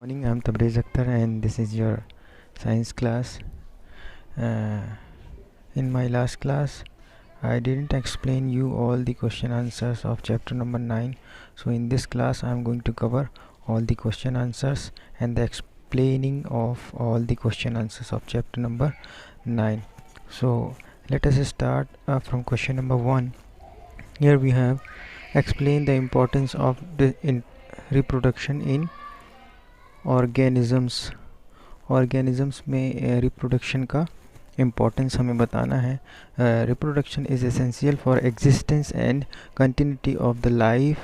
Morning, I'm Tabriz Akhtar and this is your science class. In my last class, I didn't explain you all the question answers of chapter number 9. So in this class, I'm going to cover all the question answers and the explaining of all the question answers of chapter number 9. So let us start from question number 1. Here we have explain the importance of the reproduction in organisms में reproduction का importance हमें बताना है. Reproduction is essential for existence and continuity of the life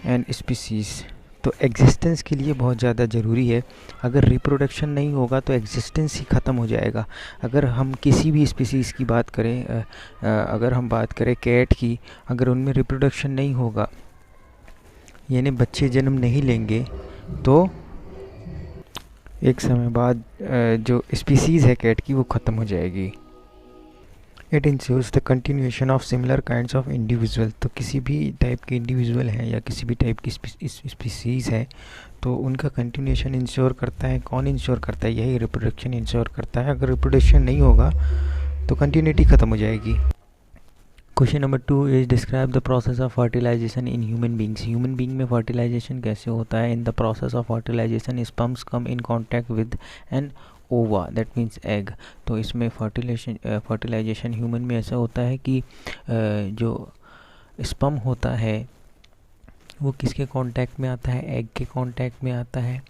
and species. तो existence के लिए बहुत ज़्यादा ज़रूरी है. अगर रिप्रोडक्शन नहीं होगा तो एग्जिस्टेंस ही ख़त्म हो जाएगा. अगर हम किसी भी स्पीसीज़ की बात करें, अगर हम बात करें कैट की, अगर उनमें रिप्रोडक्शन नहीं होगा यानी बच्चे जन्म नहीं लेंगे तो एक समय बाद जो स्पीसीज़ है कैट की वो ख़त्म हो जाएगी. It ensures the continuation of similar kinds of individual. तो किसी भी टाइप के इंडिविजुअल हैं या किसी भी टाइप की स्पीसीज़ है तो उनका कंटिन्यूएशन इंश्योर करता है. कौन इंश्योर करता है? यही रिप्रोडक्शन इंश्योर करता है. अगर रिप्रोडक्शन नहीं होगा तो कंटिन्यूटी ख़त्म हो जाएगी. Question number 2 is describe the process of fertilization in human beings. Human being में फर्टिलाइजेशन कैसे होता है? In the process of fertilization sperms come in contact with an ova that means egg. तो इसमें फर्टिलाइजेशन ह्यूमन में ऐसा होता है कि जो स्पर्म होता है वो किसके कांटेक्ट में आता है? एग के कांटेक्ट में आता है.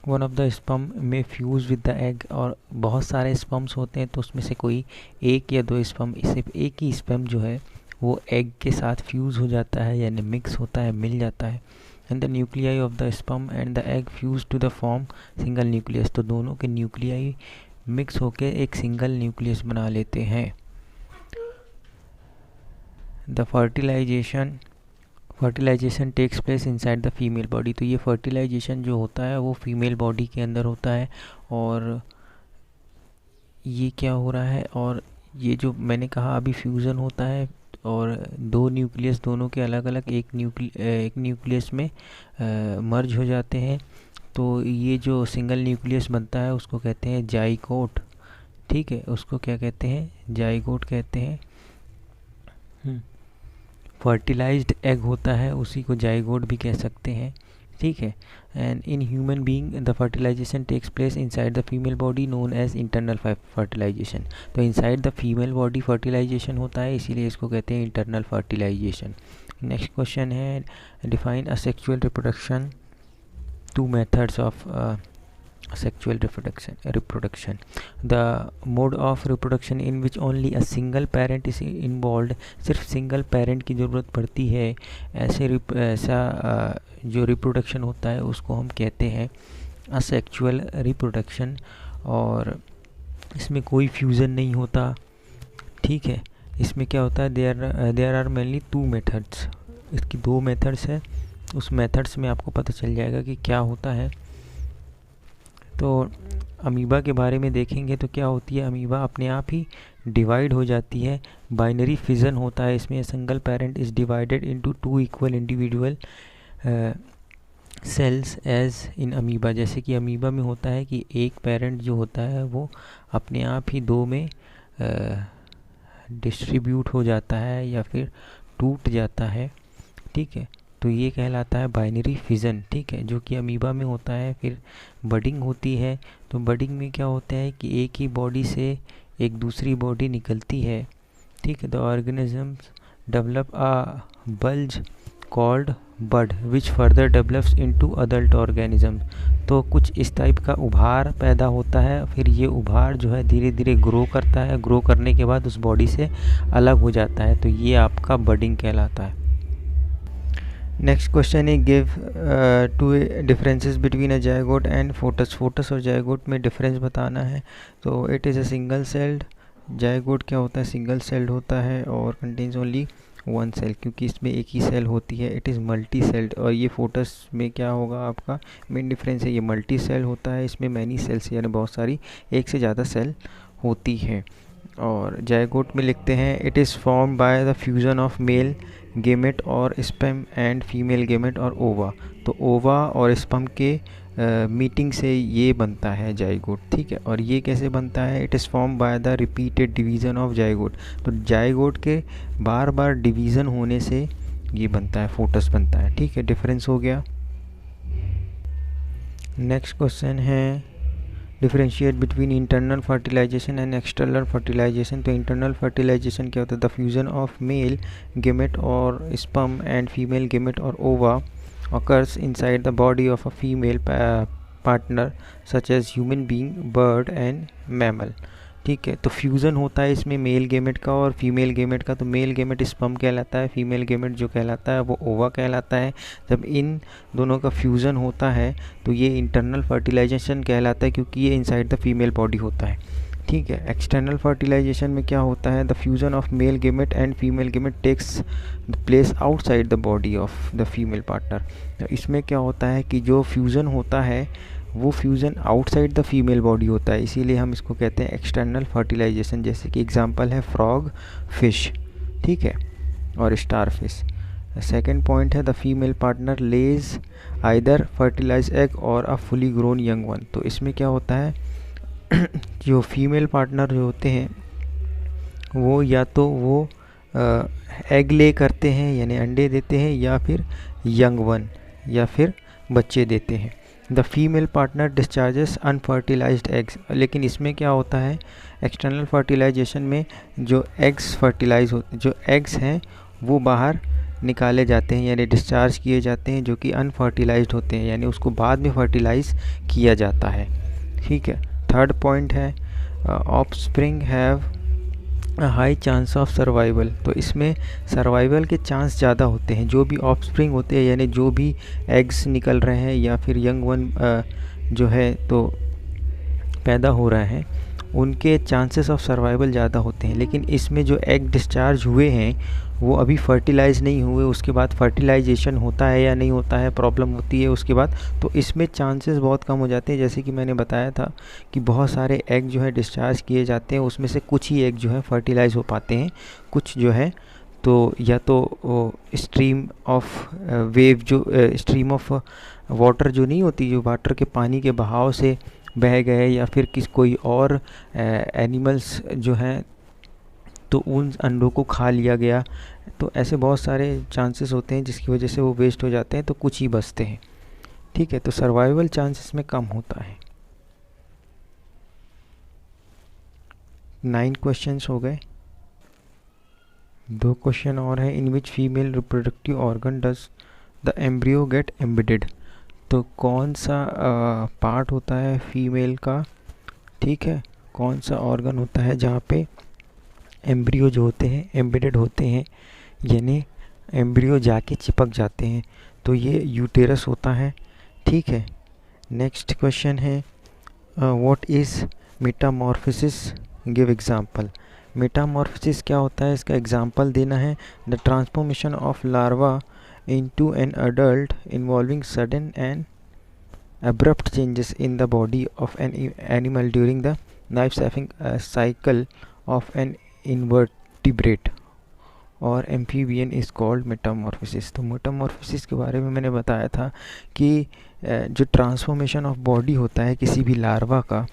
वन ऑफ द स्पर्म में फ्यूज़ विद द एग. और बहुत सारे स्पर्म्स होते हैं तो उसमें से कोई एक या दो स्पर्म, सिर्फ एक ही स्पर्म जो है वो एग के साथ फ्यूज़ हो जाता है यानी मिक्स होता है, मिल जाता है. And the nuclei of the sperm and the egg fuse to the form single nucleus. तो दोनों के न्यूक्लियाई मिक्स होकर एक सिंगल न्यूक्लियस बना लेते हैं. The fertilization takes place inside the female body. तो ये फर्टिलाइजेशन जो होता है वो फीमेल बॉडी के अंदर होता है. और ये क्या हो रहा है? और ये जो मैंने कहा अभी फ्यूज़न होता है और दो न्यूक्लियस दोनों के अलग अलग एक न्यूक्लियस में मर्ज हो जाते हैं. तो ये जो सिंगल न्यूक्लियस बनता है उसको कहते हैं जाइगोट. ठीक है, उसको क्या कहते हैं? जाइगोट कहते हैं. फर्टिलाइज्ड एग होता है उसी को जाइगोट भी कह सकते हैं. ठीक है. And in human being the fertilization takes place inside the female body known as internal fertilization. तो inside the female body fertilization होता है इसीलिए इसको कहते हैं इंटरनल फर्टिलाइजेशन. नेक्स्ट क्वेश्चन है define asexual reproduction. 2 methods of sexual reproduction. The mode of reproduction in which only a single parent is involved. सिर्फ single parent की ज़रूरत पड़ती है ऐसा जो रिप्रोडक्शन होता है उसको हम कहते हैं असेक्सुअल रिप्रोडक्शन. और इसमें कोई फ्यूज़न नहीं होता. ठीक है. इसमें क्या होता है? There are mainly 2 methods. इसकी 2 मेथड्स है. उस मेथड्स में आपको पता चल जाएगा कि क्या होता है. तो अमीबा के बारे में देखेंगे तो क्या होती है? अमीबा अपने आप ही डिवाइड हो जाती है. बाइनरी फिजन होता है इसमें. Single parent is divided into 2 equal individual cells as in amoeba. जैसे कि अमीबा में होता है कि एक पेरेंट जो होता है वो अपने आप ही 2 में डिस्ट्रीब्यूट हो जाता है या फिर टूट जाता है. ठीक है. तो ये कहलाता है बाइनरी फिजन. ठीक है, जो कि अमीबा में होता है. फिर बडिंग होती है. तो बडिंग में क्या होता है कि एक ही बॉडी से एक दूसरी बॉडी निकलती है. ठीक है. The organisms develop a bulge called bud which further develops into adult organism. तो कुछ इस टाइप का उभार पैदा होता है. फिर ये उभार जो है धीरे धीरे ग्रो करता है. ग्रो करने के बाद उस बॉडी से अलग हो जाता है. तो ये आपका बडिंग कहलाता है. नेक्स्ट क्वेश्चन है give 2 differences between a zygote and photos. Photos और जायगोट में डिफरेंस बताना है. तो it is a single celled. Zygote क्या होता है? सिंगल सेल्ड होता है और कंटेन्स ओनली 1 सेल क्योंकि इसमें एक ही सेल होती है. It is multi sailed. और ये फोटस में क्या होगा? आपका मेन डिफरेंस है ये मल्टी सेल होता है. इसमें मैनी सेल्स यानी बहुत सारी एक से ज़्यादा सेल होती हैं. और जायगोट में लिखते हैं it is form by the fusion of male gamete और स्पर्म एंड फीमेल गेमेट और ओवा. तो ओवा और स्पर्म के मीटिंग से ये बनता है जाइगोट, ठीक है। और ये कैसे बनता है? It is form by the repeated division of zygote. तो जाइगोट के बार बार डिवीज़न होने से ये बनता है, फोटस बनता है, ठीक है। डिफरेंस हो गया। नेक्स्ट क्वेश्चन है differentiate between internal fertilization and external fertilization. तो इंटरनल फर्टिलाइजेशन क्या होता है? The fusion of male gamete और स्पर्म एंड फीमेल गेमेट और ova occurs inside the body of a female partner such as human being, bird and mammal, ठीक है। तो fusion होता है इसमें मेल गेमेट का और फीमेल गेमेट का। तो मेल गेमेट स्पर्म कहलाता है, फीमेल गेमेट जो कहलाता है वो ओवा कहलाता है। जब इन दोनों का फ्यूज़न होता है तो ये इंटरनल फर्टिलाइजेशन कहलाता है, क्योंकि ये इनसाइड द फीमेल बॉडी होता है, ठीक है। एक्सटर्नल फर्टिलाइजेशन में क्या होता है? The fusion of male gamete and female gamete takes place outside the body of the female partner. तो इसमें क्या होता है कि जो फ्यूज़न होता है वो fusion outside the female body होता है, इसीलिए हम इसको कहते हैं एक्सटर्नल फर्टिलाइजेशन। जैसे कि एग्जांपल है फ्रॉग, फिश, ठीक है, और स्टार फिश। सेकेंड पॉइंट है the female partner lays either fertilize egg or a fully grown young one. तो इसमें क्या होता है जो फीमेल पार्टनर जो होते हैं वो या तो वो एग ले करते हैं यानी अंडे देते हैं, या फिर यंग वन या फिर बच्चे देते हैं। The female partner discharges unfertilised eggs. लेकिन इसमें क्या होता है? एक्सटर्नल फर्टिलाइजेशन में जो एग्स फर्टिलाइज होते, जो एग्स हैं वो बाहर निकाले जाते हैं यानी डिस्चार्ज किए जाते हैं, जो कि अनफर्टिलाइज्ड होते हैं, यानी उसको बाद में फर्टिलाइज किया जाता है, ठीक है। थर्ड पॉइंट है offspring have high chance of survival. तो इसमें सर्वाइवल के चांस ज़्यादा होते हैं। जो भी ऑफस्प्रिंग होते हैं यानी जो भी एग्स निकल रहे हैं या फिर यंग वन जो है तो पैदा हो रहे हैं, उनके चांसेस ऑफ सर्वाइवल ज़्यादा होते हैं। लेकिन इसमें जो एग डिस्चार्ज हुए हैं वो अभी फर्टिलाइज़ नहीं हुए, उसके बाद फर्टिलाइजेशन होता है या नहीं होता है, प्रॉब्लम होती है उसके बाद, तो इसमें चांसेस बहुत कम हो जाते हैं। जैसे कि मैंने बताया था कि बहुत सारे एग जो है डिस्चार्ज किए जाते हैं, उसमें से कुछ ही एग जो है फर्टिलाइज़ हो पाते हैं, कुछ जो है तो या तो स्ट्रीम ऑफ वेव जो स्ट्रीम ऑफ वाटर जो नहीं होती, जो वाटर के पानी के बहाव से बह गए, या फिर कोई और एनिमल्स जो हैं तो उन अंडों को खा लिया गया। तो ऐसे बहुत सारे चांसेस होते हैं जिसकी वजह से वो वेस्ट हो जाते हैं, तो कुछ ही बचते हैं, ठीक है। तो सर्वाइवल चांसेस में कम होता है। 9 क्वेश्चंस हो गए, 2 क्वेश्चन और हैं। In which female reproductive organ does the embryo get embedded. तो कौन सा पार्ट होता है फीमेल का, ठीक है, कौन सा ऑर्गन होता है जहाँ पे एम्ब्रियो जो होते हैं एम्बेडेड होते हैं, यानी एम्ब्रियो जाके चिपक जाते हैं, तो ये यूटेरस होता है, ठीक है। नेक्स्ट क्वेश्चन है what is Metamorphosis, give example. Metamorphosis क्या होता है, इसका एग्जांपल देना है। The transformation of larva into an adult involving sudden and abrupt changes in the body of an animal during the life cycle of an invertebrate और amphibian is called Metamorphosis. तो Metamorphosis के बारे में मैंने बताया था कि जो ट्रांसफॉर्मेशन ऑफ बॉडी होता है किसी भी लार्वा का,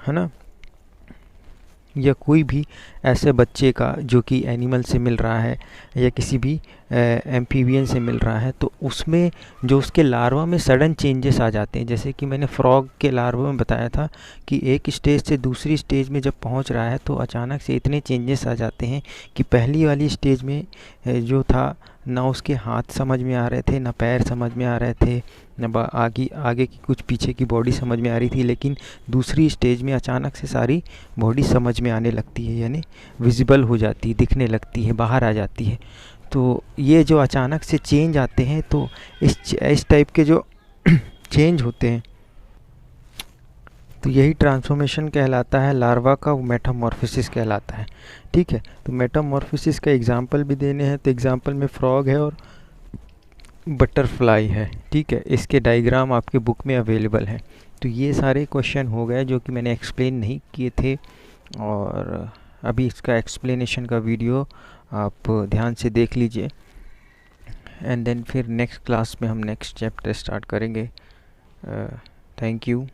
है ना, या कोई भी ऐसे बच्चे का जो कि एनिमल से मिल रहा है या किसी भी एम्फीबियन से मिल रहा है, तो उसमें जो उसके लार्वा में सडन चेंजेस आ जाते हैं। जैसे कि मैंने फ्रॉग के लार्वा में बताया था कि एक स्टेज से दूसरी स्टेज में जब पहुंच रहा है तो अचानक से इतने चेंजेस आ जाते हैं कि पहली वाली स्टेज में जो था ना उसके हाथ समझ में आ रहे थे, ना पैर समझ में आ रहे थे, ना आगे की कुछ पीछे की बॉडी समझ में आ रही थी, लेकिन दूसरी स्टेज में अचानक से सारी बॉडी समझ में आने लगती है, यानी विजिबल हो जाती है, दिखने लगती है, बाहर आ जाती है। तो ये जो अचानक से चेंज आते हैं, तो इस टाइप के जो चेंज होते हैं तो यही ट्रांसफॉर्मेशन कहलाता है लार्वा का, वो मेटामॉर्फोसिस कहलाता है, ठीक है। तो मेटामॉर्फोसिस का एग्जांपल भी देने हैं, तो एग्जांपल में फ्रॉग है और बटरफ्लाई है, ठीक है। इसके डायग्राम आपके बुक में अवेलेबल है। तो ये सारे क्वेश्चन हो गए जो कि मैंने एक्सप्लेन नहीं किए थे, और अभी इसका एक्सप्लेनेशन का वीडियो आप ध्यान से देख लीजिए, एंड देन फिर नेक्स्ट क्लास में हम नेक्स्ट चैप्टर स्टार्ट करेंगे। Thank you.